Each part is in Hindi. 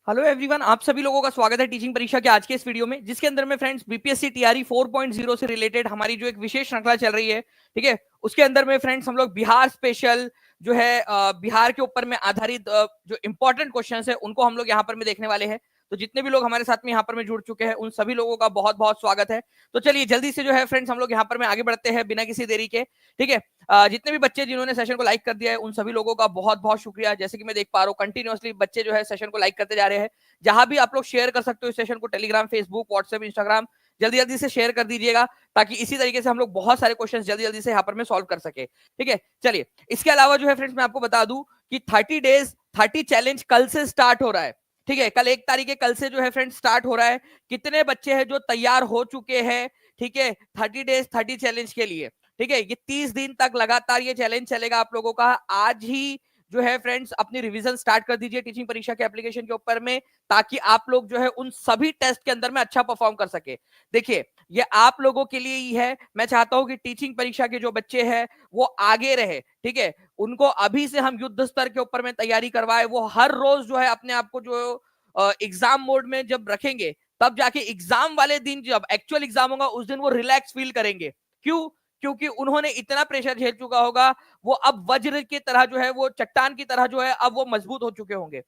हेलो एवरीवन, आप सभी लोगों का स्वागत है टीचिंग परीक्षा के आज के इस वीडियो में, जिसके अंदर में फ्रेंड्स बीपीएससी टीआरई 4.0 से रिलेटेड हमारी जो एक विशेष श्रृंखला चल रही है, ठीक है, उसके अंदर में फ्रेंड्स हम लोग बिहार स्पेशल जो है बिहार के ऊपर में आधारित जो इंपॉर्टेंट क्वेश्चंस है उनको हम लोग यहाँ पर में देखने वाले हैं। तो जितने भी लोग हमारे साथ में यहाँ पर में जुड़ चुके हैं उन सभी लोगों का बहुत बहुत स्वागत है। तो चलिए जल्दी से जो है फ्रेंड्स हम लोग यहाँ पर में आगे बढ़ते हैं बिना किसी देरी के, ठीक है। जितने भी बच्चे जिन्होंने सेशन को लाइक कर दिया है उन सभी लोगों का बहुत बहुत शुक्रिया। जैसे कि मैं देख पा रहा हूँ कंटिन्यूअसली बच्चे जो है सेशन को लाइक करते जा रहे हैं। जहां भी आप लोग शेयर कर सकते हो इस सेशन को, टेलीग्राम, फेसबुक, व्हाट्सएप, इंस्टाग्राम, जल्दी जल्दी से शेयर कर दीजिएगा ताकि इसी तरीके से हम लोग बहुत सारे क्वेश्चन जल्दी जल्दी से यहाँ पर में सॉल्व कर सके, ठीक है। चलिए इसके अलावा जो है फ्रेंड्स मैं आपको बता दूं कि 30 डेज 30 चैलेंज कल से स्टार्ट हो रहा है, ठीक है। कल 1 तारीख है, कल से जो है फ्रेंड्स स्टार्ट हो रहा है। कितने बच्चे हैं जो तैयार हो चुके हैं, ठीक है, 30 डेज 30 चैलेंज के लिए, ठीक है। ये 30 दिन तक लगातार ये चैलेंज चलेगा आप लोगों का। आज ही जो है फ्रेंड्स अपनी रिवीजन स्टार्ट कर दीजिए टीचिंग परीक्षा के एप्लीकेशन के ऊपर में, ताकि आप लोग जो है उन सभी टेस्ट के अंदर में अच्छा परफॉर्म कर सके। देखिए ये आप लोगों के लिए ही है। मैं चाहता हूं कि टीचिंग परीक्षा के जो बच्चे हैं वो आगे रहे, ठीक है। उनको अभी से हम युद्ध स्तर के ऊपर में तैयारी करवाए। वो हर रोज जो है अपने आप को जो एग्जाम मोड में जब रखेंगे तब जाके एग्जाम वाले दिन, जब एक्चुअल एग्जाम होगा उस दिन वो रिलैक्स फील करेंगे। क्यों? क्योंकि उन्होंने इतना प्रेशर झेल चुका होगा। वो अब वज्र की तरह जो है, वो चट्टान की तरह जो है अब वो मजबूत हो चुके होंगे।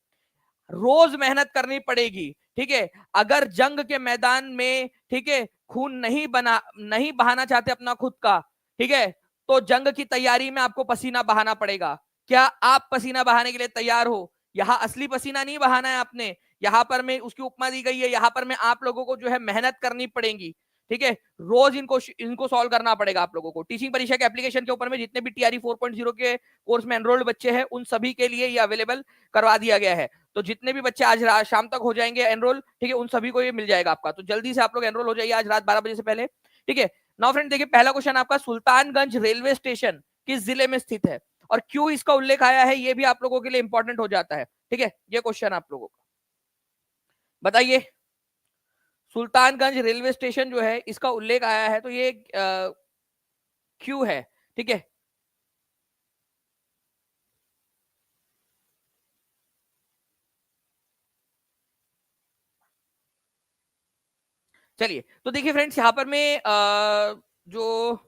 रोज मेहनत करनी पड़ेगी, ठीक है। अगर जंग के मैदान में, ठीक है, खून नहीं बहाना चाहते अपना खुद का, ठीक है, तो जंग की तैयारी में आपको पसीना बहाना पड़ेगा। क्या आप पसीना बहाने के लिए तैयार हो? यहां असली पसीना नहीं बहाना है आपने, यहां पर में उसकी उपमा दी गई है। यहां पर में आप लोगों को जो है मेहनत करनी पड़ेगी, ठीक है। रोज इनको सॉल्व करना पड़ेगा आप लोगों को। टीचिंग परीक्षा के एप्लीकेशन के ऊपर में जितने भी टीआरई 4.0 के कोर्स में एनरोल्ड बच्चे हैं उन सभी के लिए ये अवेलेबल करवा दिया गया है। तो जितने भी बच्चे आज शाम तक हो जाएंगे एनरोल, ठीक है, उन सभी को ये मिल जाएगा आपका। तो जल्दी से आप लोग एनरोल हो जाइए आज रात 12 बजे से पहले, ठीक है। नाउ फ्रेंड देखिए पहला क्वेश्चन आपका, सुल्तानगंज रेलवे स्टेशन किस जिले में स्थित है और क्यों इसका उल्लेख आया है, ये भी आप लोगों के लिए इंपॉर्टेंट हो जाता है, ठीक है। ये क्वेश्चन आप लोगों का बताइए। सुल्तानगंज रेलवे स्टेशन जो है इसका उल्लेख आया है, तो ये क्यों है, ठीक है। चलिए तो देखिए फ्रेंड्स यहाँ पर में जो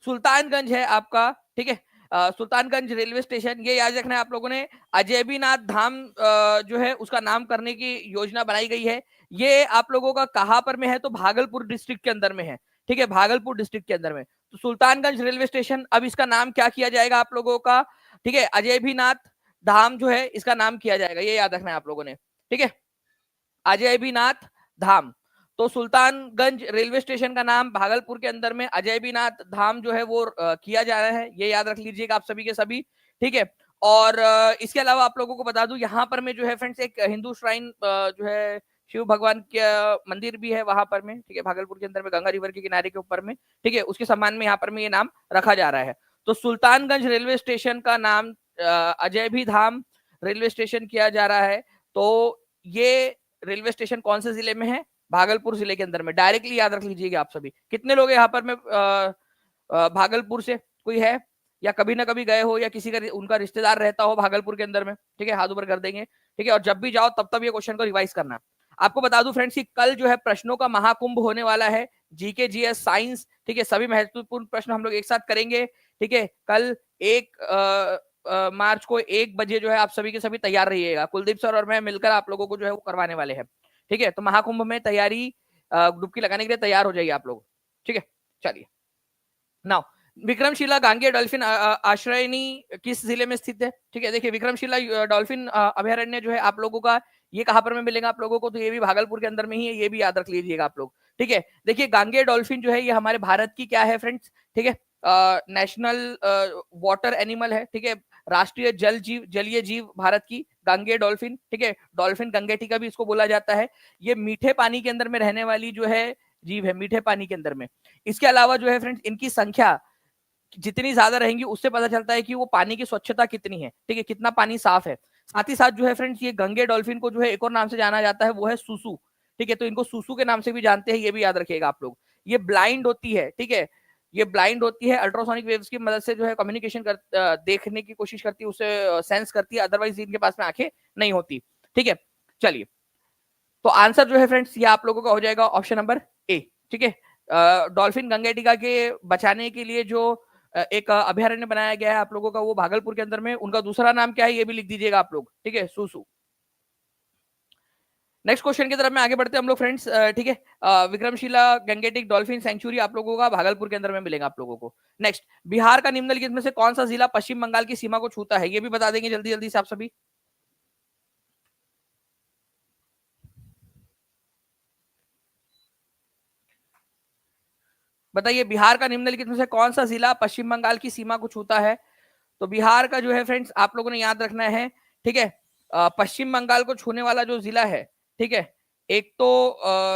सुल्तानगंज है आपका, ठीक है, सुल्तानगंज रेलवे स्टेशन, ये याद रखना है आप लोगों ने। अजयबीनाथ धाम जो है उसका नाम करने की योजना बनाई गई है। ये आप लोगों का कहां पर में है, तो भागलपुर डिस्ट्रिक्ट के अंदर में है, ठीक है, भागलपुर डिस्ट्रिक्ट के अंदर में। तो सुल्तानगंज रेलवे स्टेशन, अब इसका नाम क्या किया जाएगा आप लोगों का, ठीक है, अजयबीनाथ धाम जो है इसका नाम किया जाएगा, ये याद रखना है आप लोगों ने, ठीक है, अजयबीनाथ धाम। तो सुल्तानगंज रेलवे स्टेशन का नाम भागलपुर के अंदर में अजयबीनाथ धाम जो है वो किया जा रहा है, ये याद रख लीजिएगा आप सभी के सभी, ठीक है। और इसके अलावा आप लोगों को बता दूं यहाँ पर में जो है फ्रेंड्स एक हिंदू श्राइन जो है शिव भगवान का मंदिर भी है वहां पर में, ठीक है, भागलपुर के अंदर में गंगा रिवर के किनारे के ऊपर में, ठीक है, उसके सम्मान में यहाँ पर में ये नाम रखा जा रहा है। तो सुल्तानगंज रेलवे स्टेशन का नाम अजय भी धाम रेलवे स्टेशन किया जा रहा है। तो ये रेलवे स्टेशन कौन से जिले में है? भागलपुर जिले के अंदर में। डायरेक्टली याद रख लीजिएगा आप सभी। कितने लोग यहाँ पर में भागलपुर से कोई है, या कभी ना कभी गए हो, या किसी का उनका रिश्तेदार रहता हो भागलपुर के अंदर में, ठीक है, हाथ ऊपर कर देंगे, ठीक है। और जब भी जाओ तब तब ये क्वेश्चन को रिवाइज करना। आपको बता दूं फ्रेंड्स कि कल जो है प्रश्नों का महाकुंभ होने वाला है, जीके जीएस साइंस, ठीक है, सभी महत्वपूर्ण प्रश्न हम लोग एक साथ करेंगे, ठीक है। कल 1 मार्च को 1 बजे जो है आप सभी के सभी तैयार रहिएगा। कुलदीप सर और मैं मिलकर आप लोगों को जो है वो करवाने वाले हैं, ठीक है। तो महाकुंभ में तैयारी डुबकी लगाने के लिए तैयार हो जाइए आप लोग, ठीक है। चलिए नाउ, विक्रमशिला गांगे डॉल्फिन आश्रयनी किस जिले में स्थित है, ठीक है। देखिए विक्रमशिला डॉल्फिन अभयारण्य जो है आप लोगों का, ये कहां पर में मिलेगा आप लोगों को, तो ये भी भागलपुर के अंदर में ही है, ये भी याद रख लीजिएगा आप लोग, ठीक है। देखिए गांगे डॉल्फिन जो है ये हमारे भारत की क्या है फ्रेंड्स, ठीक है, नेशनल वाटर एनिमल है, ठीक है, राष्ट्रीय जलीय जीव भारत की गांगे डॉल्फिन, ठीक है। डॉल्फिन गंगेटिका भी इसको बोला जाता है। ये मीठे पानी के अंदर में रहने वाली जो है जीव है, मीठे पानी के अंदर में। इसके अलावा जो है फ्रेंड्स इनकी संख्या जितनी ज्यादा रहेंगी उससे पता चलता है कि वो पानी की स्वच्छता कितनी है, ठीक है, कितना पानी साफ है। साथ ही साथ जो है फ्रेंड्स ये गंगे डॉल्फिन को जो है एक और नाम से जाना जाता है, वो है सुसु, ठीक है। तो इनको सुसु के नाम से भी जानते हैं, ये भी याद रखिएगा आप लोग। ये ब्लाइंड होती है, ठीक है, ये ब्लाइंड होती है, अल्ट्रासोनिक वेव्स की मदद से जो है कम्युनिकेशन देखने की कोशिश करती है, उसे सेंस करती है, अदरवाइज इनके पास में आंखें नहीं होती, ठीक है। चलिए तो आंसर जो है फ्रेंड्स ये आप लोगों का हो जाएगा ऑप्शन नंबर ए। ठीक है, डॉल्फिन गंगेटिका के बचाने के लिए जो एक अभयारण्य बनाया गया है आप लोगों का, वो भागलपुर के अंदर में, उनका दूसरा नाम क्या है ये भी लिख दीजिएगा आप लोग। ठीक है, सूसू। नेक्स्ट क्वेश्चन की तरफ में आगे बढ़ते हैं हम लोग फ्रेंड्स। ठीक है, विक्रमशिला गंगेटिक डॉल्फिन सेंचुरी आप लोगों का भागलपुर के अंदर में मिलेगा आप लोगों को। नेक्स्ट, बिहार का निम्नलिखित में से कौन सा जिला पश्चिम बंगाल की सीमा को छूता है, ये भी बता देंगे जल्दी जल्दी से आप सभी। बताइए, बिहार का निम्नलिखित में से कौन सा जिला पश्चिम बंगाल की सीमा को छूता है। तो बिहार का जो है फ्रेंड्स आप लोगों ने याद रखना है। ठीक है, पश्चिम बंगाल को छूने वाला जो जिला है, ठीक है, एक तो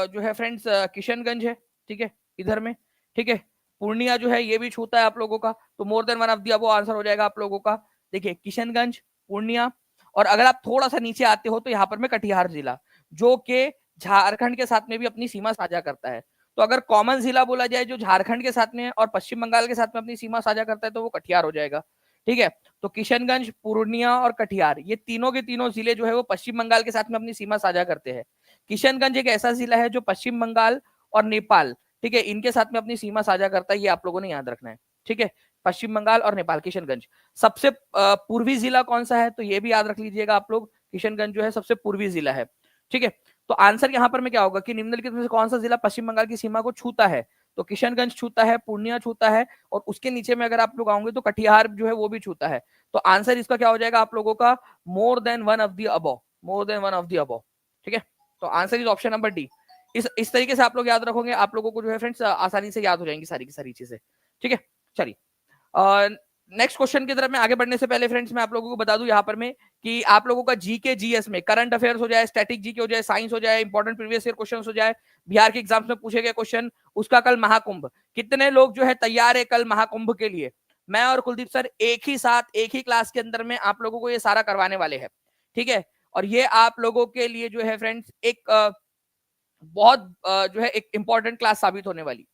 जो है फ्रेंड्स किशनगंज है। ठीक है, इधर में। ठीक है, पूर्णिया जो है ये भी छूता है आप लोगों का। तो more than one of the above answer हो जाएगा आप लोगों का। देखिए, किशनगंज, पूर्णिया, और अगर आप थोड़ा सा नीचे आते हो तो यहाँ पर में कटिहार जिला, जो कि झारखंड के साथ में भी अपनी सीमा साझा करता है। तो अगर कॉमन जिला बोला जाए जो झारखंड के साथ में और पश्चिम बंगाल के साथ में अपनी सीमा साझा करता है, तो वो कटिहार हो जाएगा। ठीक है, तो किशनगंज, पूर्णिया और कटिहार, ये तीनों के तीनों जिले जो है वो पश्चिम बंगाल के साथ में अपनी सीमा साझा करते हैं। किशनगंज एक ऐसा जिला है जो पश्चिम बंगाल और नेपाल, ठीक है, इनके साथ में अपनी सीमा साझा करता है, ये आप लोगों ने याद रखना है। ठीक है, पश्चिम बंगाल और नेपाल, किशनगंज। सबसे पूर्वी जिला कौन सा है, तो ये भी याद रख लीजिएगा आप लोग, किशनगंज जो है सबसे पूर्वी जिला है। ठीक है, तो आंसर यहाँ पर में क्या होगा कि निम्नलिखित में से कौन सा जिला पश्चिम बंगाल की सीमा को छूता है। तो किशनगंज छूता है, पूर्णिया छूता है, और उसके नीचे में अगर आप लोग आओगे तो कटिहार जो है वो भी छूता है। तो आंसर इसका क्या हो जाएगा आप लोगों का, more than one of the above, more than one of the above. ठीक है, तो answer is option number D. इस तरीके से आप लोग याद रखोगे, आप लोगों को जो है फ्रेंड्स आसानी से याद हो जाएंगी सारी की सारी चीजें। ठीक है, चलिए नेक्स्ट क्वेश्चन की तरफ में आगे बढ़ने से पहले फ्रेंड्स मैं आप लोगों को बता दूं यहाँ पर में कि आप लोगों का जीके जीएस में करंट अफेयर्स हो जाए, स्टैटिक जीके हो जाए, साइंस हो जाए, इंपॉर्टेंट प्रीवियस ईयर क्वेश्चंस हो जाए, बिहार के एग्जाम्स में पूछे गए क्वेश्चन, उसका कल महाकुंभ, कितने लोग जो है तैयार है कल महाकुंभ के लिए। मैं और कुलदीप सर एक ही साथ एक ही क्लास के अंदर में आप लोगों को ये सारा करवाने वाले हैं। ठीक है, और ये आप लोगों के लिए जो है फ्रेंड्स एक बहुत जो है एक इंपॉर्टेंट क्लास साबित होने वाली।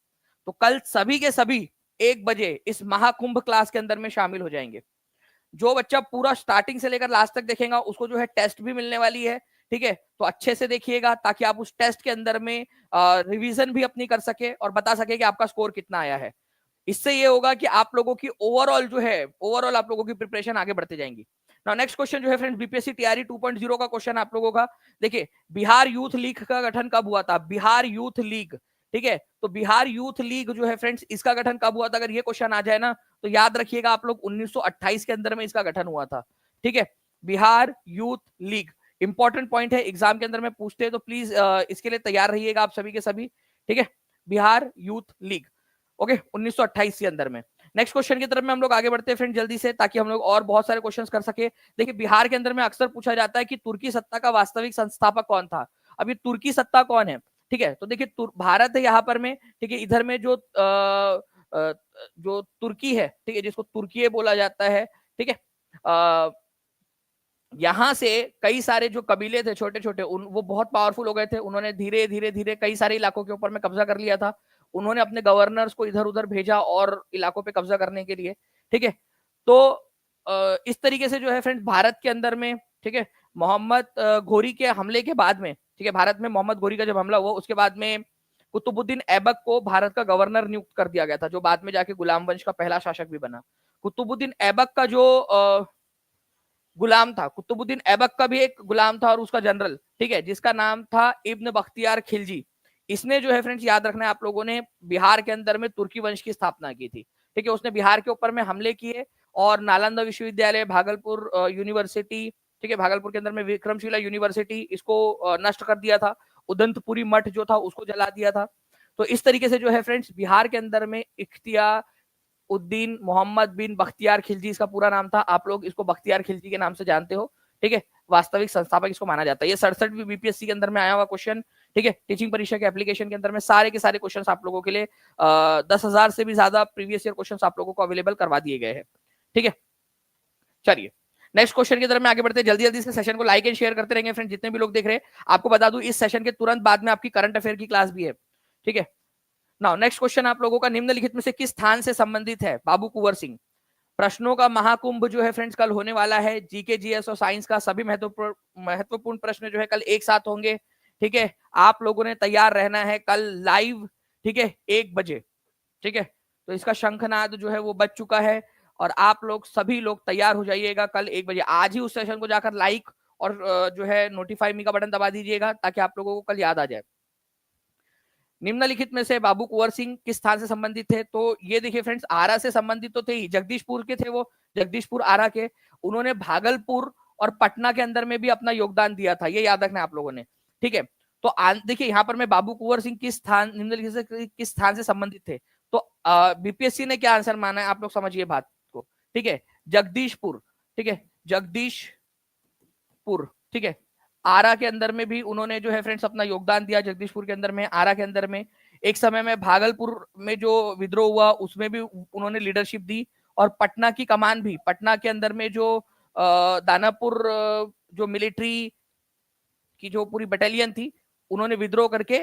तो कल सभी के सभी 1 बजे इस महाकुंभ क्लास के अंदर में शामिल हो जाएंगे। जो बच्चा पूरा स्टार्टिंग से लेकर लास्ट तक देखेगा उसको जो है टेस्ट भी मिलने वाली है। ठीक है, तो अच्छे से देखिएगा ताकि आप उस टेस्ट के अंदर में रिवीजन भी अपनी कर सके और बता सके कि आपका स्कोर कितना आया है। इससे ये होगा कि आप लोगों की ओवरऑल जो है, ओवरऑल आप लोगों की प्रिपरेशन आगे बढ़ते जाएंगी। नाउ नेक्स्ट क्वेश्चन जो है फ्रेंड्स बीपीएससी टीआरई 2.0 का क्वेश्चन आप लोगों का। देखिए, बिहार यूथ लीग का गठन कब हुआ था, बिहार यूथ लीग। ठीक है, तो बिहार यूथ लीग जो है फ्रेंड्स इसका गठन कब हुआ था, अगर ये क्वेश्चन आ जाए ना तो याद रखिएगा आप लोग 1928 के अंदर में इसका गठन हुआ था। ठीक है, Bihar youth league important point है, एग्जाम के अंदर में पूछते हैं, तो प्लीज इसके लिए तैयार रहिएगा आप सभी के सभी। ठीक है, बिहार यूथ लीग, ओके, 1928 के अंदर में। नेक्स्ट क्वेश्चन की तरफ में हम लोग आगे बढ़ते हैं फ्रेंड जल्दी से, ताकि हम लोग और बहुत सारे क्वेश्चंस कर सके। देखिए, बिहार के अंदर में अक्सर पूछा जाता है कि तुर्की सत्ता का वास्तविक संस्थापक कौन था। अब ये तुर्की सत्ता कौन है, ठीक है, तो देखिए भारत है यहाँ पर में, ठीक है, इधर में जो तुर्की है, ठीक है, जिसको तुर्की बोला जाता है, ठीक है, यहाँ से कई सारे जो कबीले थे छोटे छोटे, वो बहुत पावरफुल हो गए थे, उन्होंने धीरे धीरे धीरे कई सारे इलाकों के ऊपर में कब्जा कर लिया था। उन्होंने अपने गवर्नर्स को इधर उधर भेजा और इलाकों पे कब्जा करने के लिए। ठीक है, तो इस तरीके से जो है फ्रेंड्स भारत के अंदर में, ठीक है, मोहम्मद घोरी के हमले के बाद में, ठीक है, भारत में मोहम्मद घोरी का जब हमला हुआ उसके बाद में कुतुबुद्दीन ऐबक को भारत का गवर्नर नियुक्त कर दिया गया था, जो बाद में जाके गुलाम वंश का पहला शासक भी बना। कुतुबुद्दीन ऐबक का जो गुलाम था, कुतुबुद्दीन ऐबक का भी एक गुलाम था और उसका जनरल, ठीक है, जिसका नाम था इब्न बख्तियार खिलजी। इसने जो है फ्रेंड्स याद रखना है आप लोगों ने, बिहार के अंदर में तुर्की वंश की स्थापना की थी। ठीक है, उसने बिहार के ऊपर में हमले किए और नालंदा विश्वविद्यालय, भागलपुर यूनिवर्सिटी, ठीक है, भागलपुर के अंदर में विक्रमशिला यूनिवर्सिटी, इसको नष्ट कर दिया था। उदंतपुरी मठ जो था उसको जला दिया था। तो इस तरीके से जो है फ्रेंड्स बिहार के अंदर में इख्तियार उद्दीन मोहम्मद बिन बख्तियार खिलजी इसका पूरा नाम था, आप लोग इसको बख्तियार खिलजी के नाम से जानते हो। ठीक है, वास्तविक संस्थापक इसको माना जाता है। ये 67 बीपीएससी के अंदर में आया हुआ क्वेश्चन। ठीक है, टीचिंग परीक्षा के एप्लीकेशन के अंदर में सारे के सारे क्वेश्चन आप लोगों के लिए 10,000 से भी ज्यादा प्रीवियस ईयर क्वेश्चन आप लोगों को अवेलेबल करवा दिए गए हैं। ठीक है, चलिए नेक्स्ट क्वेश्चन की तरफ में आगे बढ़ते हैं। जल्दी जल्दी से सेशन को लाइक एंड शेयर करते रहेंगे फ्रेंड, जितने भी लोग देख रहे हैं। आपको बता दूं इस सेशन के तुरंत बाद में आपकी करंट अफेयर की क्लास भी है। ठीक है, नाउ नेक्स्ट क्वेश्चन आप लोगों का निम्नलिखित में से किस स्थान से संबंधित है, बाबू कुंवर सिंह। प्रश्नों का महाकुंभ जो है फ्रेंड्स कल होने वाला है। जीके जीएस और साइंस का सभी महत्वपूर्ण प्रश्न जो है कल एक साथ होंगे। ठीक है, आप लोगों ने तैयार रहना है कल लाइव, ठीक है, 1 बजे, ठीक है। तो इसका शंखनाद जो है वो बज चुका है और आप लोग सभी लोग तैयार हो जाइएगा कल 1 बजे। आज ही उस सेशन को जाकर लाइक और जो है नोटिफाई मी का बटन दबा दीजिएगा ताकि आप लोगों को कल याद आ जाए। निम्नलिखित में से बाबू कुंवर सिंह किस स्थान से संबंधित थे? तो ये देखिए फ्रेंड्स, आरा से संबंधित तो थे ही, जगदीशपुर के थे वो, जगदीशपुर आरा के। उन्होंने भागलपुर और पटना के अंदर में भी अपना योगदान दिया था, ये याद रखना आप लोगों ने, ठीक है। तो देखिए यहाँ पर मैं बाबू कुंवर सिंह किस स्थान, निम्नलिखित से किस स्थान से संबंधित थे? तो बीपीएससी ने क्या आंसर माना है, आप लोग समझिए बात को, ठीक है। जगदीशपुर, ठीक है, जगदीशपुर, ठीक है। आरा के अंदर में भी उन्होंने जो है फ्रेंड्स अपना योगदान दिया, जगदीशपुर के अंदर में, आरा के अंदर में। एक समय में भागलपुर में जो विद्रोह हुआ उसमें भी उन्होंने लीडरशिप दी, और पटना की कमान भी, पटना के अंदर में जो दानापुर जो मिलिट्री की जो पूरी बटालियन थी, उन्होंने विद्रोह करके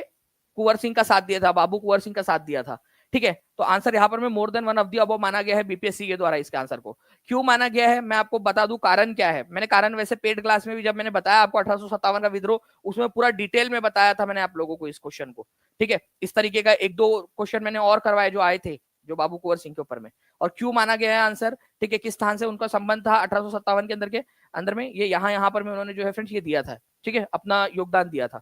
कुंवर सिंह का साथ दिया था, बाबू कुंवर सिंह का साथ दिया था, ठीक है। तो आंसर यहाँ पर में more than one of the above माना गया है बीपीएससी के द्वारा। इसके आंसर को क्यों माना गया है मैं आपको बता दूं, कारण क्या है। मैंने कारण वैसे पेड क्लास में भी जब मैंने बताया आपको 1857 का विद्रोह, उसमें पूरा डिटेल में बताया था मैंने आप लोगों को इस क्वेश्चन को, ठीक है। इस तरीके का 1-2 क्वेश्चन मैंने और करवाए जो आए थे जो बाबू कुंवर सिंह के ऊपर में। और क्यों माना गया है आंसर, ठीक है, किस स्थान से उनका संबंध था 1857 के अंदर में, ये यहाँ पर में उन्होंने जो है फ्रेंड्स ये दिया था, ठीक है, अपना योगदान दिया था।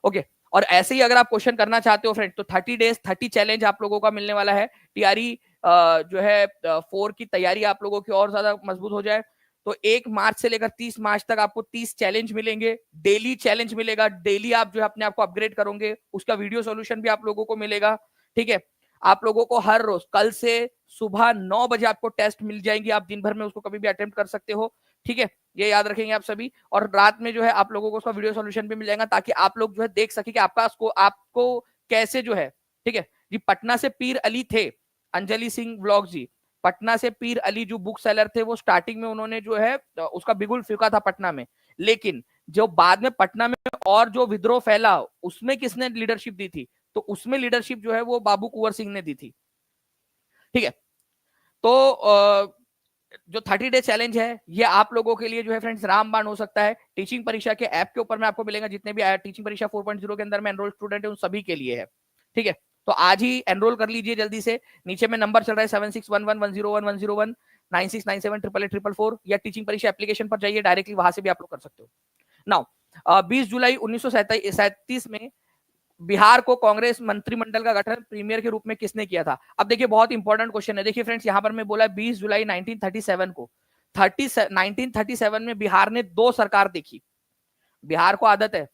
ओके, और ऐसे ही अगर आप क्वेश्चन करना चाहते हो फ्रेंड तो 30 डेज 30 चैलेंज आप लोगों का मिलने वाला है। टीआरई जो है 4 की तैयारी आप लोगों की और ज्यादा मजबूत हो जाए तो 1 मार्च से लेकर 30 मार्च तक आपको 30 चैलेंज मिलेंगे, डेली चैलेंज मिलेगा, डेली आप जो है अपने आप को अपग्रेड करोगे, उसका वीडियो सॉल्यूशन भी आप लोगों को मिलेगा, ठीक है। आप लोगों को हर रोज कल से सुबह 9 बजे आपको टेस्ट मिल जाएंगी, आप दिन भर में उसको कभी भी अटेम्प्ट कर सकते हो, ठीक है, ये याद रखेंगे आप सभी। और रात में जो है आप लोगों को उसका वीडियो सॉल्यूशन भी मिल जाएगा ताकि आप लोग जो है देख सके कि आपको कैसे जो है, ठीक है जी। पटना से पीर अली थे, अंजलि सिंह ब्लॉग जी, पटना से पीर अली जो बुक सेलर थे वो स्टार्टिंग में उन्होंने जो है उसका बिगुल फूका था पटना में, लेकिन जो बाद में पटना में और जो विद्रोह फैला उसमें किसने लीडरशिप दी थी, तो उसमें लीडरशिप जो है वो बाबू कुंवर सिंह ने दी थी, ठीक है। तो जो 30 डे चैलेंज है ये आप लोगों के लिए जो है फ्रेंड्स रामबाण हो सकता है। टीचिंग परीक्षा के ऐप के ऊपर में आपको मिलेगा, जितने भी टीचिंग परीक्षा 4.0 के अंदर में एनरोल स्टूडेंट है उन सभी के लिए है, ठीक है। तो आज ही एनरोल कर लीजिए जल्दी से, नीचे में नंबर चल रहा है 7611101101 9697888844 या टीचिंग परीक्षा एप्लीकेशन पर जाइए, डायरेक्टली वहां से भी आप लोग कर सकते हो। नाउ 20 जुलाई 1937 में बिहार को कांग्रेस मंत्रिमंडल का गठन प्रीमियर के रूप में किसने किया था? अब देखिए बहुत इंपॉर्टेंट क्वेश्चन है, देखिए फ्रेंड्स यहाँ पर मैं बोला 20 जुलाई 1937 को, 1937 में बिहार ने 2 सरकार देखी। बिहार को आदत है,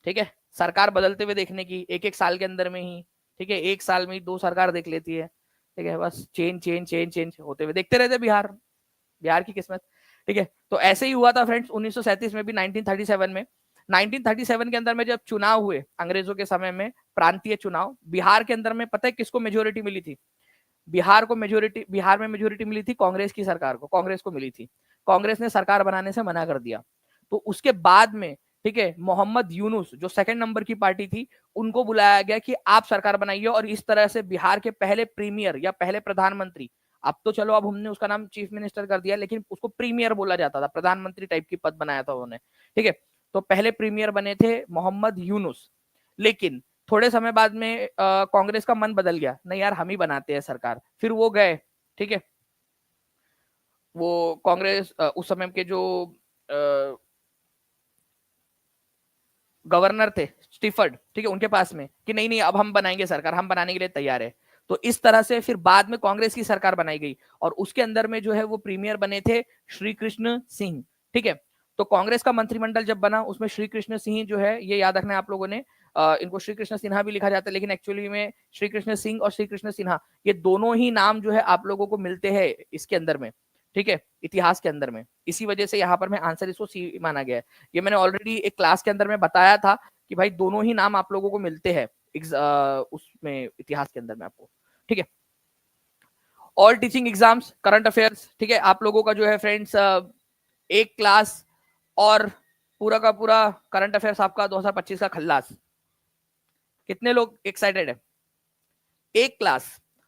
ठीक है, सरकार बदलते हुए देखने की, एक साल के अंदर में ही, ठीक है, 1 साल में ही 2 सरकार देख लेती है, ठीक है, बस चेंज होते हुए देखते रहते बिहार की किस्मत, ठीक है। तो ऐसे ही हुआ था फ्रेंड्स 1937 में भी, 1937 में, 1937 के अंदर में जब चुनाव हुए अंग्रेजों के समय में, प्रांतीय चुनाव, बिहार के अंदर में पता है किसको मेजोरिटी मिली थी? बिहार में मेजोरिटी मिली थी कांग्रेस की सरकार को, कांग्रेस को मिली थी। कांग्रेस ने सरकार बनाने से मना कर दिया, तो उसके बाद में, ठीक है, मोहम्मद यूनुस जो सेकंड नंबर की पार्टी थी, उनको बुलाया गया कि आप सरकार बनाइए, और इस तरह से बिहार के पहले प्रीमियर या पहले प्रधानमंत्री, अब तो चलो अब हमने उसका नाम चीफ मिनिस्टर कर दिया, लेकिन उसको प्रीमियर बोला जाता था, प्रधानमंत्री टाइप की पद बनाया था उन्होंने, ठीक है। तो पहले प्रीमियर बने थे मोहम्मद यूनुस, लेकिन थोड़े समय बाद में कांग्रेस का मन बदल गया, नहीं यार हम ही बनाते हैं सरकार, फिर वो गए, ठीक है। वो कांग्रेस उस समय के जो गवर्नर थे स्टीफर्ड, ठीक है, उनके पास में कि नहीं नहीं अब हम बनाएंगे सरकार, हम बनाने के लिए तैयार है। तो इस तरह से फिर बाद में कांग्रेस की सरकार बनाई गई, और उसके अंदर में जो है वो प्रीमियर बने थे श्री कृष्ण सिंह, ठीक है। तो कांग्रेस का मंत्रिमंडल जब बना उसमें श्री कृष्ण सिंह जो है, ये याद रखना है आप लोगों ने, इनको श्री कृष्ण सिन्हा भी लिखा जाता है, लेकिन एक्चुअली में श्री कृष्ण सिंह और श्री कृष्ण सिन्हा ये दोनों ही नाम जो है आप लोगों को मिलते हैं इसके अंदर में, ठीक है, इतिहास के अंदर में। इसी वजह से यहाँ पर मैं आंसर इसको सी माना गया है। ये मैंने ऑलरेडी एक क्लास के अंदर में बताया था कि भाई दोनों ही नाम आप लोगों को मिलते हैं उसमें इतिहास के अंदर में आपको, ठीक है। All teaching exams current affairs, ठीक है, आप लोगों का जो है फ्रेंड्स एक क्लास और पूरा का पूरा करंट अफेयर्स आपका 2025 का खल्लास। कितने लोग एक्साइटेड है? एक क्लास।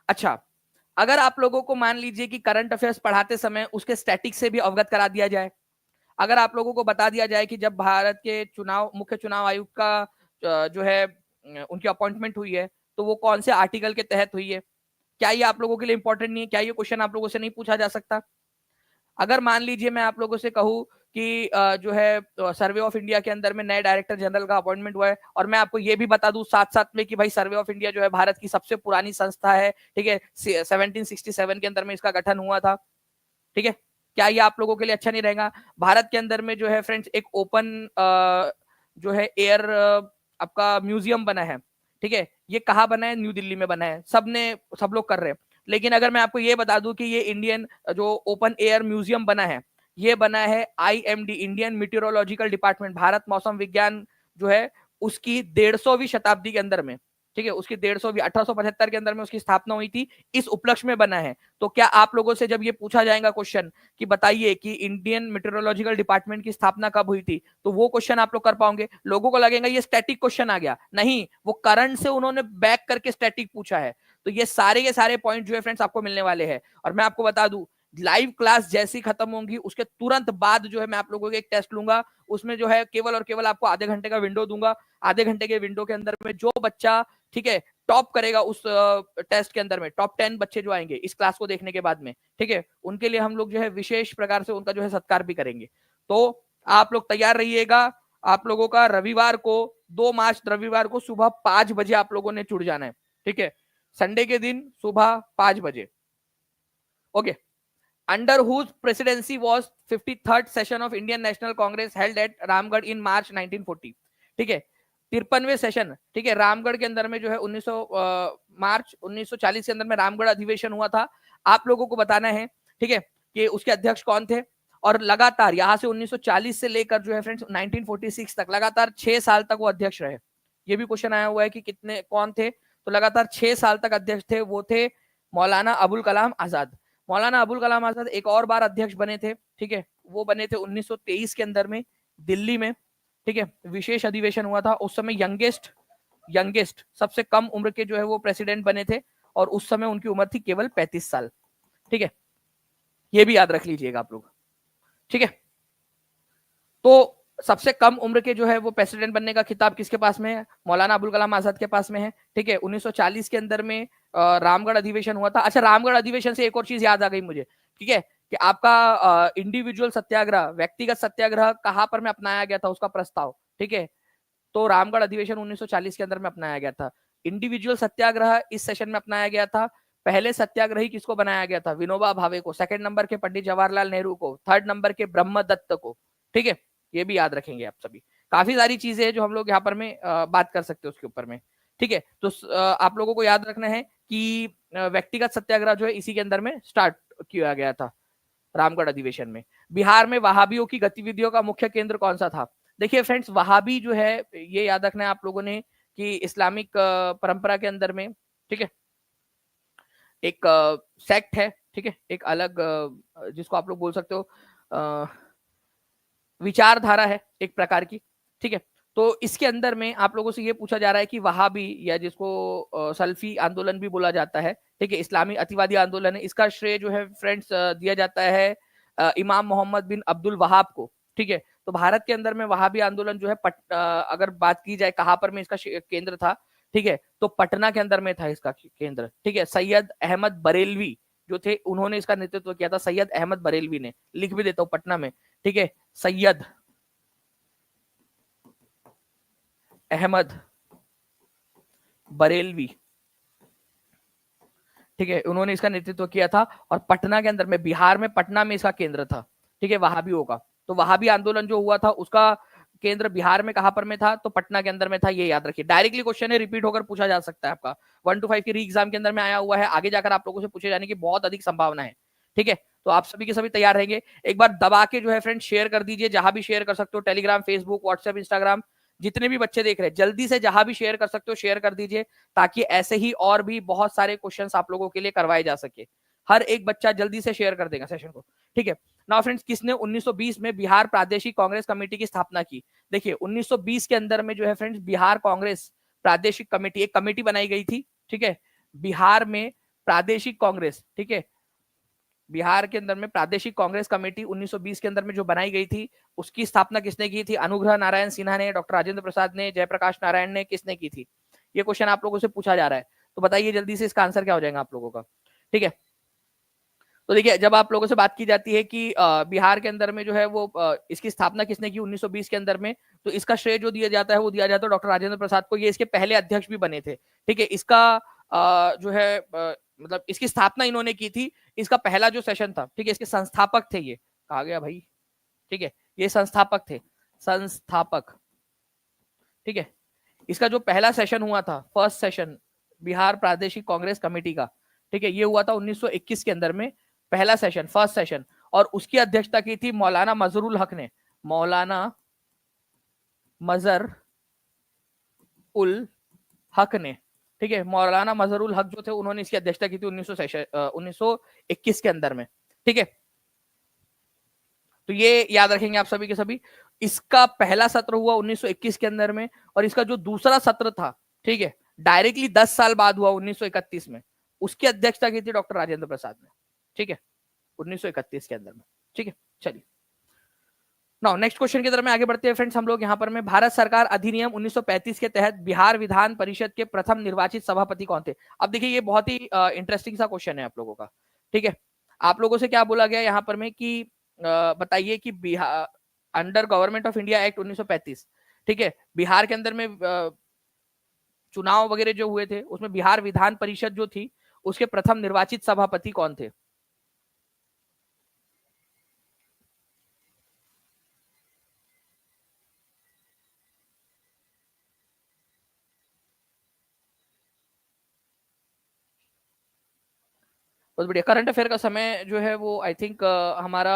अच्छा, अगर आप लोगों को मान लीजिए कि करंट अफेयर्स पढ़ाते समय उसके स्टैटिक से भी अवगत करा दिया जाए, अगर आप लोगों को बता दिया जाए कि जब भारत के मुख्य चुनाव आयुक्त का जो है उनकी अपॉइंटमेंट हुई है तो वो कौन से आर्टिकल के तहत हुई है, क्या ये आप लोगों के लिए इंपॉर्टेंट नहीं है? क्या ये क्वेश्चन आप लोगों से नहीं पूछा जा सकता? अगर मान लीजिए मैं आप लोगों से कहूं कि जो है सर्वे ऑफ इंडिया के अंदर में नए डायरेक्टर जनरल का अपॉइंटमेंट हुआ है, और मैं आपको ये भी बता दूं साथ साथ में कि भाई सर्वे ऑफ इंडिया जो है भारत की सबसे पुरानी संस्था है, ठीक है, 1767 के अंदर में इसका गठन हुआ था, ठीक है, क्या ये आप लोगों के लिए अच्छा नहीं रहेगा? भारत के अंदर में जो है फ्रेंड्स एक ओपन जो है एयर आपका म्यूजियम बना है, ठीक है, ये कहाँ बना है? न्यू दिल्ली में बना है, सब लोग कर रहे हैं। लेकिन अगर मैं आपको ये बता दूं कि ये इंडियन जो ओपन एयर म्यूजियम बना है, ये बना है IMD, Indian meteorological department, Bharat मौसम विज्ञान जो है उसकी 150वीं शताब्दी के अंदर में, ठीक है, उसकी 150वीं 1875 के अंदर में उसकी स्थापना हुई थी, इस उपलक्ष्य में बना है। तो क्या आप लोगों से जब ये पूछा जाएगा क्वेश्चन कि बताइए कि इंडियन मीटेरोलॉजिकल डिपार्टमेंट की स्थापना कब हुई थी, तो वो क्वेश्चन आप लोग कर पाओगे? लोगों को लगेगा ये स्टैटिक क्वेश्चन आ गया, नहीं, वो करंट से उन्होंने बैक करके स्टैटिक पूछा है। तो ये सारे के सारे पॉइंट जो है फ्रेंड्स आपको मिलने वाले हैं। और मैं आपको बता दूं लाइव क्लास जैसी खत्म होंगी उसके तुरंत बाद जो है मैं आप लोगों को एक टेस्ट लूंगा, उसमें जो है केवल और केवल आपको आधे घंटे का विंडो दूंगा। आधे घंटे के विंडो के अंदर में जो बच्चा, ठीक है, टॉप करेगा उस टेस्ट के अंदर में, टॉप 10 बच्चे जो आएंगे इस क्लास को देखने के बाद में, ठीक है, उनके लिए हम लोग जो है विशेष प्रकार से उनका जो है सत्कार भी करेंगे। तो आप लोग तैयार रहिएगा। आप लोगों का रविवार को 2 मार्च रविवार को सुबह 5 बजे आप लोगों ने जुड़ जाना है, ठीक है, संडे के दिन सुबह 5 बजे। Okay. Under whose presidency was 53rd session of Indian National Congress held at Ramgarh in March 1940, ठीक है, 53वें सेशन, ठीक है, रामगढ़ के अंदर में जो है मार्च 1940 के अंदर में रामगढ़ अधिवेशन हुआ था। आप लोगों को बताना है, ठीक है, कि उसके अध्यक्ष कौन थे, और लगातार यहां से 1940 से लेकर जो है फ्रेंड्स 1946 तक लगातार 6 साल तक वो अध्यक्ष रहे। ये भी क्वेश्चन आया हुआ है कि कितने कौन थे, तो लगातार 6 साल तक अध्यक्ष थे, वो थे मौलाना अबुल कलाम आजाद। मौलाना अबुल कलाम आजाद एक और बार अध्यक्ष बने थे, ठीक है, वो बने थे 1923 के अंदर में दिल्ली में, ठीक है, विशेष अधिवेशन हुआ था। उस समय यंगेस्ट सबसे कम उम्र के जो है वो प्रेसिडेंट बने थे, और उस समय उनकी उम्र थी केवल 35 साल, ठीक है, ये भी याद रख लीजिएगा आप लोग, ठीक है। तो सबसे कम उम्र के जो है वो प्रेसिडेंट बनने का खिताब किसके पास में है? मौलाना अबुल कलाम आजाद के पास में है, ठीक है। 1940 के अंदर में रामगढ़ अधिवेशन हुआ था। अच्छा, रामगढ़ अधिवेशन से एक और चीज याद आ गई मुझे, ठीक है, कि आपका इंडिविजुअल सत्याग्रह, व्यक्तिगत सत्याग्रह कहां पर में अपनाया गया था उसका प्रस्ताव, ठीक है, तो रामगढ़ अधिवेशन 1940 के अंदर में अपनाया गया था। इंडिविजुअल सत्याग्रह इस सेशन में अपनाया गया था। पहले सत्याग्रही किसको बनाया गया था? विनोबा भावे को। सेकंड नंबर के पंडित जवाहरलाल नेहरू को। थर्ड नंबर के ब्रह्म दत्त को, ठीक है, ये भी याद रखेंगे आप सभी। काफी सारी चीजें हैं जो हम लोग यहाँ पर में बात कर सकते हैं उसके ऊपर में, ठीक है। तो आप लोगों को याद रखना है कि व्यक्तिगत सत्याग्रह जो है इसी के अंदर में स्टार्ट किया गया था रामगढ़ अधिवेशन में। बिहार में वहाबियों की गतिविधियों का मुख्य केंद्र कौन सा था? देखिए फ्रेंड्स, वहाबी जो है ये याद रखना है आप लोगों ने कि इस्लामिक परंपरा के अंदर में, ठीक है, एक सेक्ट है, ठीक है, एक अलग जिसको आप लोग बोल सकते हो विचारधारा है एक प्रकार की, ठीक है। तो इसके अंदर में आप लोगों से ये पूछा जा रहा है कि वहाबी, या जिसको सल्फी आंदोलन भी बोला जाता है, ठीक है, इस्लामी अतिवादी आंदोलन है, इसका श्रेय जो है फ्रेंड्स दिया जाता है इमाम मोहम्मद बिन अब्दुल वहाब को, ठीक है। तो भारत के अंदर में वहाबी आंदोलन जो है अगर बात की जाए कहां पर में इसका केंद्र था, ठीक है, तो पटना के अंदर में था इसका केंद्र, ठीक है। सैयद अहमद बरेलवी जो थे उन्होंने इसका नेतृत्व किया था, सैयद अहमद बरेलवी ने। लिख भी देता हूं, पटना में, ठीक है, सैयद अहमद बरेलवी, ठीक है, उन्होंने इसका नेतृत्व किया था। और पटना के अंदर में, बिहार में पटना में इसका केंद्र था, ठीक है, वहाबियों का। तो वहाबी आंदोलन जो हुआ था उसका केंद्र बिहार में कहां पर में था? तो पटना के अंदर में था, ये याद रखिए। डायरेक्टली क्वेश्चन है, रिपीट होकर पूछा जा सकता है आपका 1 to 5 की री एग्जाम के अंदर में आया हुआ है, आगे जाकर आप लोगों से पूछे जाने की बहुत अधिक संभावना है, ठीक है। तो आप सभी के सभी तैयार रहेंगे। एक बार दबा के जो है फ्रेंड शेयर कर दीजिए, जहां भी शेयर कर सकते हो, टेलीग्राम, फेसबुक, व्हाट्सएप, इंस्टाग्राम, जितने भी बच्चे देख रहे हैं जल्दी से जहां भी शेयर कर सकते हो शेयर कर दीजिए, ताकि ऐसे ही और भी बहुत सारे क्वेश्चंस आप लोगों के लिए करवाए जा सके। हर एक बच्चा जल्दी से शेयर कर देगा सेशन को, ठीक है। नाउ फ्रेंड्स, किसने 1920 में बिहार प्रादेशिक कांग्रेस कमेटी की स्थापना की? देखिए 1920 के अंदर में जो है फ्रेंड्स बिहार कांग्रेस प्रादेशिक कमेटी, एक कमेटी बनाई गई थी, ठीक है, बिहार में प्रादेशिक कांग्रेस, ठीक है, बिहार के अंदर में प्रादेशिक कांग्रेस कमेटी 1920 के अंदर में जो बनाई गई थी, उसकी स्थापना किसने की थी? अनुग्रह नारायण सिन्हा ने, डॉक्टर राजेंद्र प्रसाद ने, जयप्रकाश नारायण ने, किसने की थी? ये क्वेश्चन आप लोगों से पूछा जा रहा है, तो बताइए जल्दी से इसका आंसर क्या हो जाएगा आप लोगों का। ठीक है, तो देखिए जब आप लोगों से बात की जाती है कि बिहार के अंदर में जो है वो इसकी स्थापना किसने की 1920 के अंदर में, तो इसका श्रेय जो दिया जाता है वो दिया जाता है डॉक्टर राजेंद्र प्रसाद को। ये इसके पहले अध्यक्ष भी बने थे। ठीक है, इसका जो है मतलब इसकी स्थापना इन्होंने की थी। इसका पहला जो सेशन था, ठीक है, इसके संस्थापक थे ये। कहा गया भाई, ठीक है, ये संस्थापक थे, संस्थापक। ठीक है, इसका जो पहला सेशन हुआ था, फर्स्ट सेशन बिहार प्रादेशिक कांग्रेस कमेटी का, ठीक है, ये हुआ था 1921 के अंदर में, पहला सेशन, फर्स्ट सेशन। और उसकी अध्यक्षता की थी मौलाना मजरुल हक ने, मौलाना मजर उल हक ने। ठीक है, मौलाना मजरुल हक जो थे उन्होंने इसकी अध्यक्षता की थी 1921 के अंदर में। ठीक है, तो ये याद रखेंगे आप सभी के सभी। इसका पहला सत्र हुआ 1921 के अंदर में, और इसका जो दूसरा सत्र था, ठीक है, डायरेक्टली 10 साल बाद हुआ 1931 में। उसकी अध्यक्षता की थी डॉक्टर राजेंद्र प्रसाद ने। ठीक है, 1931 के अंदर में। ठीक है, चलिए नाउ नेक्स्ट क्वेश्चन की तरफ में आगे बढ़ते हैं फ्रेंड्स हम लोग। यहाँ पर में भारत सरकार अधिनियम 1935 के तहत बिहार विधान परिषद के प्रथम निर्वाचित सभापति कौन थे? अब देखिए ये बहुत ही इंटरेस्टिंग सा क्वेश्चन है आप लोगों का। ठीक है, आप लोगों से क्या बोला गया यहाँ पर में कि बताइए कि Bihar under government of India act 1935, ठीक है, बिहार के अंदर में चुनाव वगैरह जो हुए थे उसमें बिहार विधान परिषद जो थी उसके प्रथम निर्वाचित सभापति कौन थे? बहुत बढ़िया। करंट अफेयर का समय जो है वो आई थिंक हमारा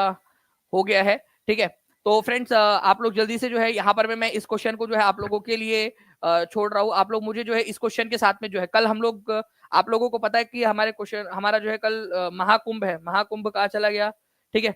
हो गया है। ठीक है, तो फ्रेंड्स आप लोग जल्दी से जो है यहाँ पर मैं इस क्वेश्चन को जो है आप लोगों के लिए छोड़ रहा हूँ। आप लोग मुझे जो है इस क्वेश्चन के साथ में जो है कल हम लोग आप लोगों को पता है कि हमारे क्वेश्चन हमारा जो है कल महाकुंभ है। महाकुंभ कहाँ चला गया? ठीक है,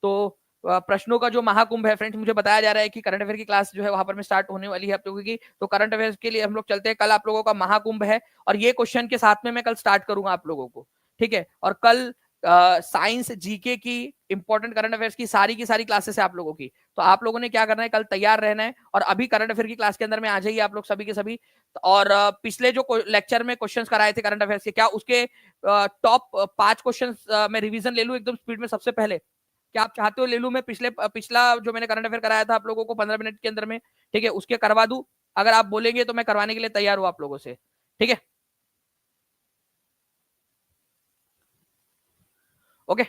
तो प्रश्नों का जो महाकुंभ है फ्रेंड्स, मुझे बताया जा रहा है कि करंट अफेयर की क्लास जो है वहां पर में स्टार्ट होने वाली है आप लोगों की। तो करंट अफेयर के लिए हम लोग चलते हैं। कल आप लोगों का महाकुंभ है और ये क्वेश्चन के साथ में मैं कल स्टार्ट करूंगा आप लोगों को। ठीक है, और कल साइंस जीके की इंपॉर्टेंट करंट अफेयर्स की सारी क्लासेस है आप लोगों की। तो आप लोगों ने क्या करना है, कल तैयार रहना है और अभी करंट अफेयर की क्लास के अंदर में आ जाइए आप लोग सभी के सभी। और पिछले जो लेक्चर में क्वेश्चंस कराए थे करंट अफेयर्स के, क्या उसके टॉप 5 क्वेश्चंस मैं रिवीजन ले लूं एकदम स्पीड में सबसे पहले? क्या आप चाहते हो ले लूं मैं पिछला जो मैंने करंट अफेयर कराया था आप लोगों को 15 मिनट के अंदर में? ठीक है, उसके करवा दूं? अगर आप बोलेंगे तो मैं करवाने के लिए तैयार हूं आप लोगों से। ठीक है, ओके,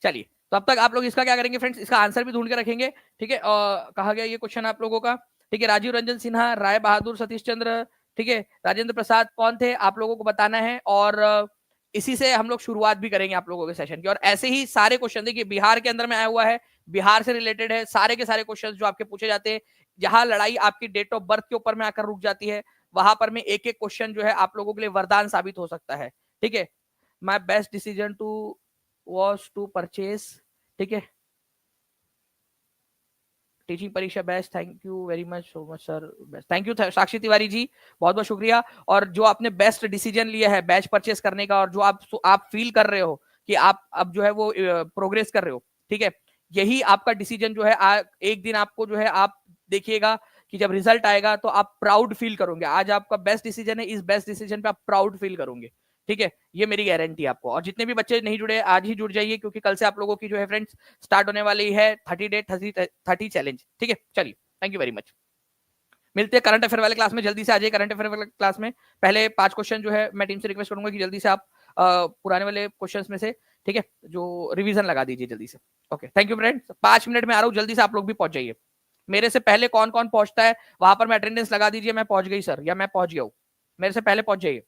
चलिए। तो अब तक आप लोग इसका क्या करेंगे फ्रेंड्स, इसका आंसर भी ढूंढ के रखेंगे। ठीक है, कहा गया ये क्वेश्चन आप लोगों का। ठीक है, राजीव रंजन सिन्हा, राय बहादुर सतीश चंद्र, ठीक है, राजेंद्र प्रसाद कौन थे आप लोगों को बताना है। और इसी से हम लोग शुरुआत भी करेंगे आप लोगों के सेशन की। और ऐसे ही सारे क्वेश्चन देखिए बिहार के अंदर में आया हुआ है, बिहार से रिलेटेड है सारे के सारे क्वेश्चन जो आपके पूछे जाते हैं। जहां लड़ाई आपकी डेट ऑफ बर्थ के ऊपर में आकर रुक जाती है, वहां पर में एक एक क्वेश्चन जो है आप लोगों के लिए वरदान साबित हो सकता है। ठीक है, my best decision to was to purchase, ठीक है, टीचिंग परीक्षा best, thank you very much so much sir, best, thank you Sakshi Tiwari ji, बहुत बहुत शुक्रिया। और जो आपने बेस्ट डिसीजन लिया है बैच परचेस करने का, और जो आप फील कर रहे हो कि आप अब जो है वो प्रोग्रेस कर रहे हो, ठीक है, यही आपका डिसीजन जो है एक दिन आपको जो है आप देखिएगा कि जब रिजल्ट आएगा तो आप प्राउड फील करोगे। आज आपका बेस्ट डिसीजन है, इस बेस्ट डिसीजन पे आप प्राउड फील करोगे। ठीक है, ये मेरी गारंटी है आपको। और जितने भी बच्चे नहीं जुड़े आज ही जुड़ जाइए, क्योंकि कल से आप लोगों की जो है फ्रेंड्स स्टार्ट होने वाली है 30 डे 30 चैलेंज। ठीक है, चलिए, थैंक यू वेरी मच। मिलते हैं करंट अफेयर वाले क्लास में, जल्दी से आ जाइए करंट अफेयर वाले क्लास में। पहले 5 क्वेश्चन जो है मैं टीम से रिक्वेस्ट करूंगा कि जल्दी से आप पुराने वाले क्वेश्चंस में से, ठीक है, जो रिवीजन लगा दीजिए जल्दी से। Okay, thank you friends, 5 minute में आ रहा हूँ, जल्दी से आप लोग भी पहुंच जाइए। मेरे से पहले कौन कौन पहुंचता है वहां पर मैं अटेंडेंस लगा दीजिए, मैं पहुंच गई सर या मैं पहुंच गया हूँ, मेरे से पहले पहुंच जाइए।